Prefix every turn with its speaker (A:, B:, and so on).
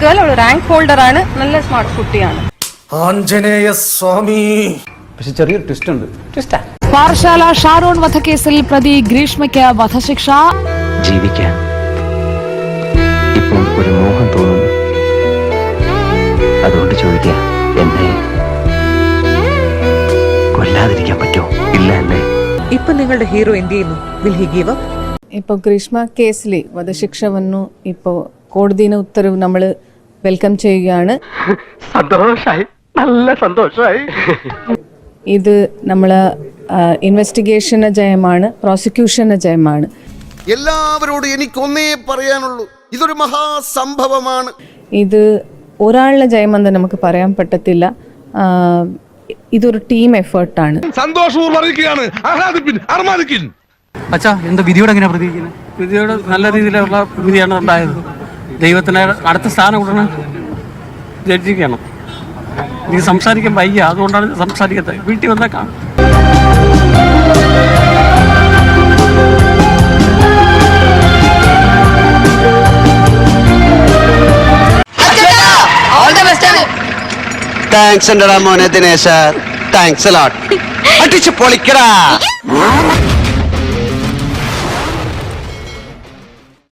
A: Twelve അവൾ rank holder ആണ്, നല്ല സ്മാർട്ട് കുട്ടിയാണ്.
B: ആഞ്ജനേയ സ്വാമി.
C: പക്ഷെ ചെറിയൊരു ട്വിസ്റ്റ് ഉണ്ട്. ട്വിസ്റ്റാ?
D: പാറശാല ഷാരോൺ വധക്കേസിൽ പ്രതി ഗ്രീഷ്മയ്ക്ക് വധശിക്ഷ.
E: ജീവിക്കാൻ ഇപ്പോൾ ഒരു മോഹം തോന്നുന്നു. അതുകൊണ്ട് ചോദിക്കാം, എന്നെ കൊല്ലാതിരിക്കാൻ പറ്റുമോ? ഇല്ല അല്ലേ?
F: ഇപ്പൊ നിങ്ങളുടെ ഹീറോ എന്ത് ചെയ്യുന്നു? Will he give up?
A: ഇപ്പൊ ഗ്രീഷ്മ കേസിൽ വധശിക്ഷ വന്നു. ഇപ്പോ കോടതിയുടെ ഉത്തരവ് നമ്മൾ വെൽക്കം ചെയ്യുകയാണ്.
E: സന്തോഷായി, നല്ല സന്തോഷായി.
A: ഇത് നമ്മളെ ഇൻവെസ്റ്റിഗേഷന് ജയമാണ്, പ്രോസിക്യൂഷന് ജയമാണ്.
B: എല്ലാവരോടും എനിക്കൊന്നേ പറയാനുള്ളൂ, ഇതൊരു മഹാസംഭവമാണ്.
A: ഇത് ഒരാളുടെ ജയമെന്ന് നമുക്ക് പറയാൻ പറ്റത്തില്ല. ഇതൊരു ടീം എഫേർട്ടാണ്.
G: സന്തോഷപൂർവ്വം അറിയിക്കുകയാണ്.
C: അച്ഛാ, എന്താ വിധിയോട് എങ്ങനെയാ പ്രതികരിക്കുന്നത്? വിധിയോട് നല്ല രീതിയിലുള്ള വിധിയാണ് ഉണ്ടായത്. ദൈവത്തിന് അടുത്ത സ്ഥാനം ഉടനെ ജഡ്ജിക്കണം. എനിക്ക് സംസാരിക്കാൻ വയ്യ, അതുകൊണ്ടാണ് സംസാരിക്കുന്നത്. വീട്ടിൽ വന്നാൽ കാണും.
H: താങ്ക്സ് ഉണ്ടടാ മോനെ ദിനേശ, താങ്ക്സ് അടിച്ചു പൊളിക്കടാ.